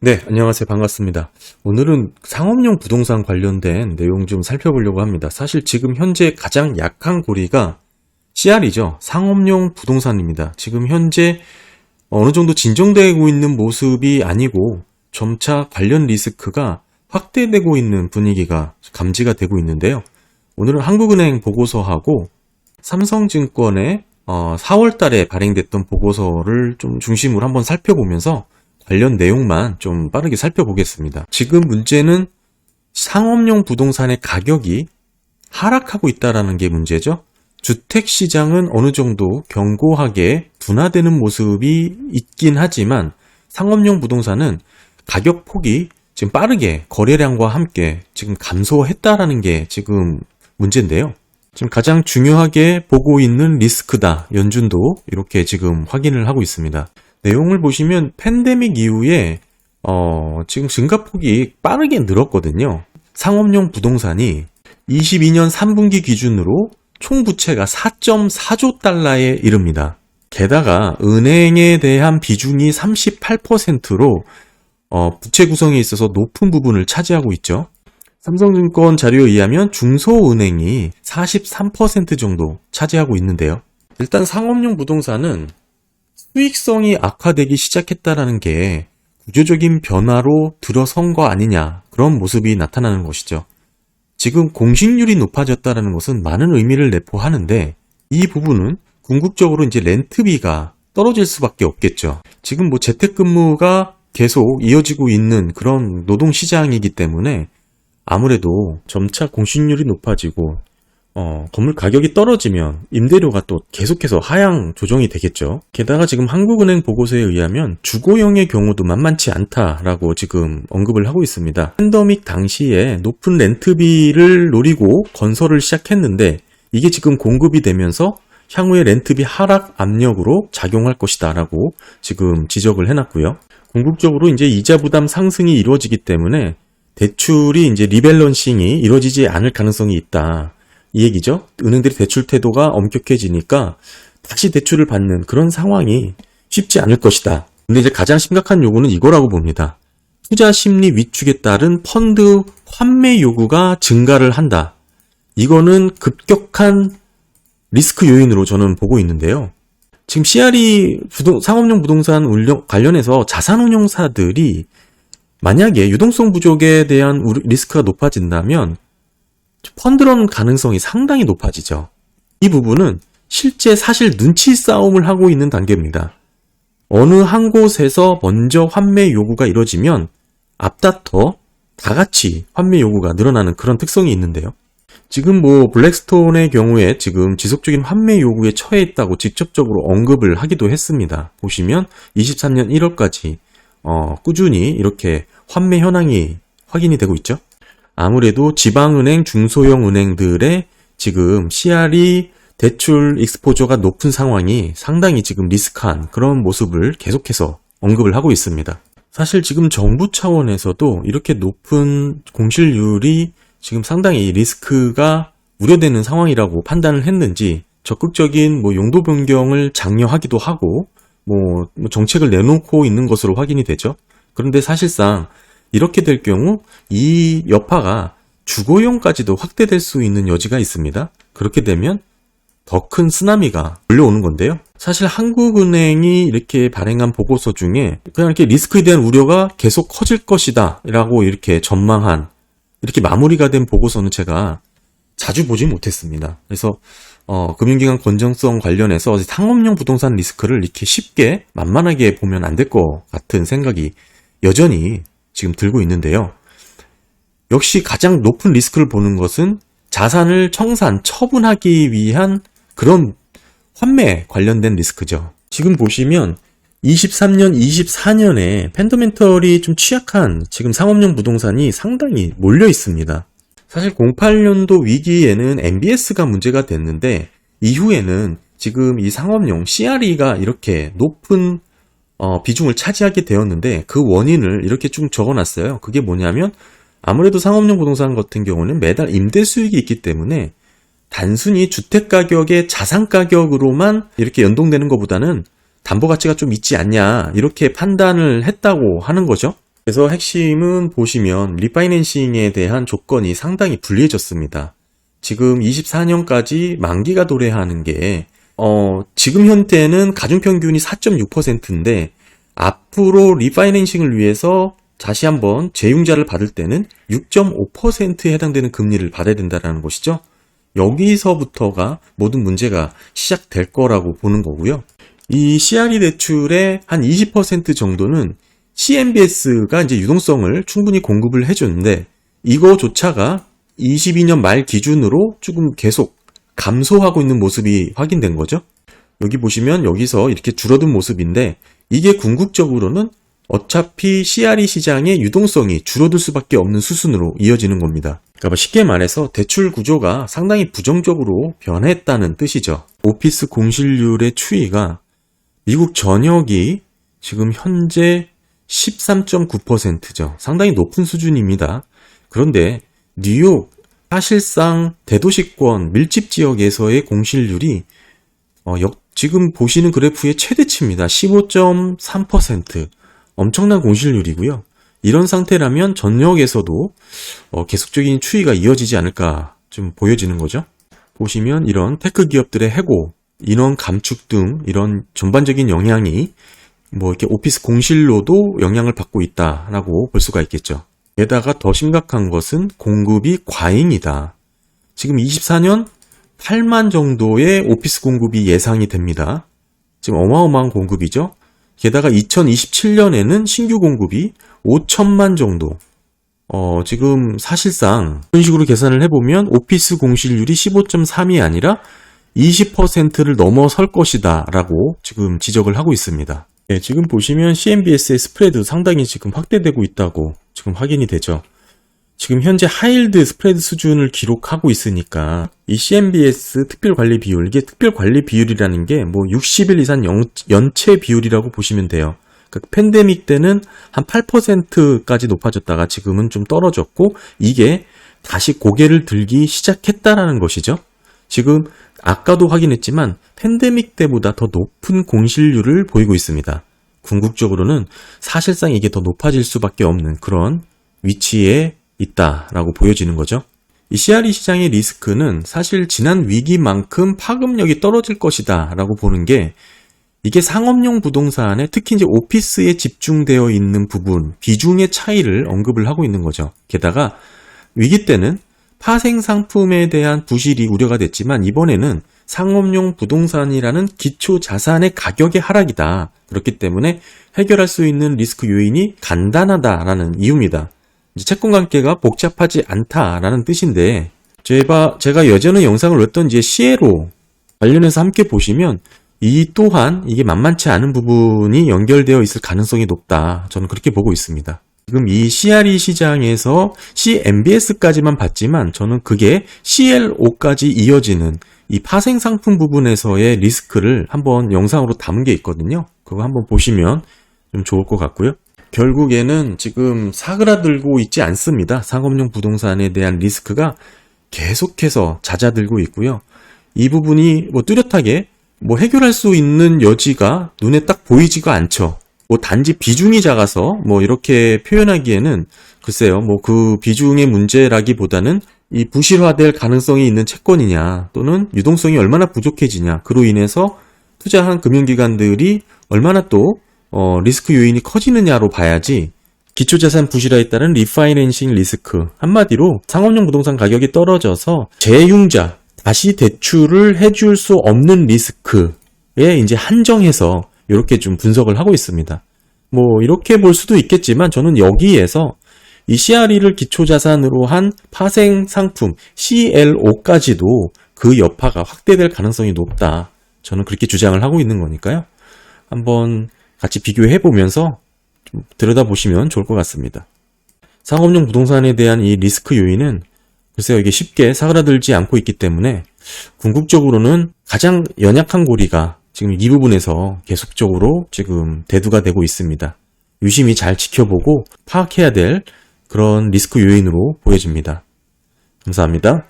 네, 안녕하세요. 반갑습니다. 오늘은 상업용 부동산 관련된 내용 좀 살펴보려고 합니다. 사실 지금 현재 가장 약한 고리가 CR이죠. 상업용 부동산입니다. 지금 현재 어느 정도 진정되고 있는 모습이 아니고 점차 관련 리스크가 확대되고 있는 분위기가 감지가 되고 있는데요. 오늘은 한국은행 보고서하고 삼성증권의 4월 달에 발행됐던 보고서를 좀 중심으로 한번 살펴보면서 관련 내용만 좀 빠르게 살펴보겠습니다. 지금 문제는 상업용 부동산의 가격이 하락하고 있다는 게 문제죠. 주택시장은 어느 정도 견고하게 둔화되는 모습이 있긴 하지만 상업용 부동산은 가격 폭이 지금 빠르게 거래량과 함께 지금 감소했다라는 게 지금 문제인데요. 지금 가장 중요하게 보고 있는 리스크다. 연준도 이렇게 지금 확인을 하고 있습니다. 내용을 보시면 팬데믹 이후에 지금 증가폭이 빠르게 늘었거든요. 상업용 부동산이 22년 3분기 기준으로 총 부채가 4.4조 달러에 이릅니다. 게다가 은행에 대한 비중이 38%로 부채 구성에 있어서 높은 부분을 차지하고 있죠. 삼성증권 자료에 의하면 중소은행이 43% 정도 차지하고 있는데요. 일단 상업용 부동산은 수익성이 악화되기 시작했다는 게 구조적인 변화로 들어선 거 아니냐, 그런 모습이 나타나는 것이죠. 지금 공식률이 높아졌다는 것은 많은 의미를 내포하는데 이 부분은 궁극적으로 이제 렌트비가 떨어질 수밖에 없겠죠. 지금 재택근무가 계속 이어지고 있는 그런 노동시장이기 때문에 아무래도 점차 공식률이 높아지고 건물 가격이 떨어지면 임대료가 또 계속해서 하향 조정이 되겠죠. 게다가 지금 한국은행 보고서에 의하면 주거용의 경우도 만만치 않다라고 지금 언급을 하고 있습니다. 팬데믹 당시에 높은 렌트비를 노리고 건설을 시작했는데 이게 지금 공급이 되면서 향후에 렌트비 하락 압력으로 작용할 것이다 라고 지금 지적을 해놨고요. 궁극적으로 이제 이자 부담 상승이 이루어지기 때문에 대출이 이제 리밸런싱이 이루어지지 않을 가능성이 있다. 이 얘기죠. 은행들이 대출 태도가 엄격해지니까 다시 대출을 받는 그런 상황이 쉽지 않을 것이다. 근데 이제 가장 심각한 요구는 이거라고 봅니다. 투자 심리 위축에 따른 펀드 환매 요구가 증가를 한다. 이거는 급격한 리스크 요인으로 저는 보고 있는데요. 지금 CRE 상업용 부동산 관련해서 자산운용사들이 만약에 유동성 부족에 대한 리스크가 높아진다면 펀드런 가능성이 상당히 높아지죠. 이 부분은 실제 사실 눈치 싸움을 하고 있는 단계입니다. 어느 한 곳에서 먼저 환매 요구가 이루어지면 앞다퉈 다 같이 환매 요구가 늘어나는 그런 특성이 있는데요. 지금 블랙스톤의 경우에 지금 지속적인 환매 요구에 처해 있다고 직접적으로 언급을 하기도 했습니다. 보시면 23년 1월까지 꾸준히 이렇게 환매 현황이 확인이 되고 있죠. 아무래도 지방은행, 중소형 은행들의 지금 CRE 대출 익스포저가 높은 상황이 상당히 지금 리스크한 그런 모습을 계속해서 언급을 하고 있습니다. 사실 지금 정부 차원에서도 이렇게 높은 공실률이 지금 상당히 리스크가 우려되는 상황이라고 판단을 했는지 적극적인 용도 변경을 장려하기도 하고 정책을 내놓고 있는 것으로 확인이 되죠. 그런데 사실상 이렇게 될 경우 이 여파가 주거용까지도 확대될 수 있는 여지가 있습니다. 그렇게 되면 더 큰 쓰나미가 몰려오는 건데요. 사실 한국은행이 이렇게 발행한 보고서 중에 그냥 이렇게 리스크에 대한 우려가 계속 커질 것이다 라고 이렇게 전망한, 이렇게 마무리가 된 보고서는 제가 자주 보지 못했습니다. 그래서 금융기관 건전성 관련해서 상업용 부동산 리스크를 이렇게 쉽게 만만하게 보면 안 될 것 같은 생각이 여전히 지금 들고 있는데요. 역시 가장 높은 리스크를 보는 것은 자산을 처분하기 위한 그런 환매 관련된 리스크죠. 지금 보시면 23년, 24년에 펀더멘털이 좀 취약한 지금 상업용 부동산이 상당히 몰려 있습니다. 사실 08년도 위기에는 MBS가 문제가 됐는데 이후에는 지금 이 상업용 CRE가 이렇게 높은 비중을 차지하게 되었는데 그 원인을 이렇게 쭉 적어놨어요. 그게 뭐냐면 아무래도 상업용 부동산 같은 경우는 매달 임대 수익이 있기 때문에 단순히 주택가격의 자산가격으로만 이렇게 연동되는 것보다는 담보가치가 좀 있지 않냐 이렇게 판단을 했다고 하는 거죠. 그래서 핵심은 보시면 리파이낸싱에 대한 조건이 상당히 불리해졌습니다. 지금 24년까지 만기가 도래하는 게 지금 현재는 가중평균이 4.6%인데 앞으로 리파이낸싱을 위해서 다시 한번 재융자를 받을 때는 6.5%에 해당되는 금리를 받아야 된다는 것이죠. 여기서부터가 모든 문제가 시작될 거라고 보는 거고요. 이 CRE 대출의 한 20% 정도는 CMBS가 이제 유동성을 충분히 공급을 해주는데 이거조차가 22년 말 기준으로 조금 계속 감소하고 있는 모습이 확인된 거죠. 여기 보시면 여기서 이렇게 줄어든 모습인데 이게 궁극적으로는 어차피 CRE 시장의 유동성이 줄어들 수밖에 없는 수순으로 이어지는 겁니다. 그러니까 쉽게 말해서 대출 구조가 상당히 부정적으로 변했다는 뜻이죠. 오피스 공실률의 추이가 미국 전역이 지금 현재 13.9%죠. 상당히 높은 수준입니다. 그런데 뉴욕 사실상 대도시권 밀집 지역에서의 공실률이 지금 보시는 그래프의 최대치입니다. 15.3%. 엄청난 공실률이고요. 이런 상태라면 전역에서도 계속적인 추이가 이어지지 않을까 좀 보여지는 거죠. 보시면 이런 테크 기업들의 해고, 인원 감축 등 이런 전반적인 영향이 이렇게 오피스 공실로도 영향을 받고 있다라고 볼 수가 있겠죠. 게다가 더 심각한 것은 공급이 과잉이다. 지금 24년 8만 정도의 오피스 공급이 예상이 됩니다. 지금 어마어마한 공급이죠. 게다가 2027년에는 신규 공급이 5천만 정도. 지금 사실상 이런 식으로 계산을 해보면 오피스 공실률이 15.3이 아니라 20%를 넘어설 것이다 라고 지금 지적을 하고 있습니다. 네, 지금 보시면 CMBS의 스프레드 상당히 지금 확대되고 있다고 지금 확인이 되죠. 지금 현재 하일드 스프레드 수준을 기록하고 있으니까 이 CMBS 특별관리 비율, 이게 특별관리 비율이라는 게 60일 이상 연체 비율이라고 보시면 돼요. 그러니까 팬데믹 때는 한 8%까지 높아졌다가 지금은 좀 떨어졌고 이게 다시 고개를 들기 시작했다라는 것이죠. 지금 아까도 확인했지만 팬데믹 때보다 더 높은 공실률을 보이고 있습니다. 궁극적으로는 사실상 이게 더 높아질 수밖에 없는 그런 위치에 있다라고 보여지는 거죠. 이 CRE 시장의 리스크는 사실 지난 위기만큼 파급력이 떨어질 것이다 라고 보는 게 이게 상업용 부동산에 특히 이제 오피스에 집중되어 있는 부분, 비중의 차이를 언급을 하고 있는 거죠. 게다가 위기 때는 파생 상품에 대한 부실이 우려가 됐지만 이번에는 상업용 부동산이라는 기초 자산의 가격의 하락이다. 그렇기 때문에 해결할 수 있는 리스크 요인이 간단하다라는 이유입니다. 채권 관계가 복잡하지 않다라는 뜻인데 제가 예전에 영상을 올렸던 이제 CLO 관련해서 함께 보시면 이 또한 이게 만만치 않은 부분이 연결되어 있을 가능성이 높다. 저는 그렇게 보고 있습니다. 지금 이 CRE 시장에서 CMBS까지만 봤지만 저는 그게 CLO까지 이어지는 이 파생 상품 부분에서의 리스크를 한번 영상으로 담은 게 있거든요. 그거 한번 보시면 좀 좋을 것 같고요. 결국에는 지금 사그라들고 있지 않습니다. 상업용 부동산에 대한 리스크가 계속해서 잦아들고 있고요. 이 부분이 뚜렷하게 해결할 수 있는 여지가 눈에 딱 보이지가 않죠. 단지 비중이 작아서 이렇게 표현하기에는 글쎄요, 그 비중의 문제라기보다는 이 부실화될 가능성이 있는 채권이냐 또는 유동성이 얼마나 부족해지냐 그로 인해서 투자한 금융기관들이 얼마나 또 리스크 요인이 커지느냐로 봐야지 기초자산 부실화에 따른 리파이낸싱 리스크, 한마디로 상업용 부동산 가격이 떨어져서 재융자, 다시 대출을 해줄 수 없는 리스크에 이제 한정해서 이렇게 좀 분석을 하고 있습니다. 이렇게 볼 수도 있겠지만 저는 여기에서 이 CRE를 기초자산으로 한 파생 상품 CLO까지도 그 여파가 확대될 가능성이 높다. 저는 그렇게 주장을 하고 있는 거니까요. 한번 같이 비교해 보면서 좀 들여다보시면 좋을 것 같습니다. 상업용 부동산에 대한 이 리스크 요인은 글쎄요, 이게 쉽게 사그라들지 않고 있기 때문에 궁극적으로는 가장 연약한 고리가 지금 이 부분에서 계속적으로 지금 대두가 되고 있습니다. 유심히 잘 지켜보고 파악해야 될 그런 리스크 요인으로 보여집니다. 감사합니다.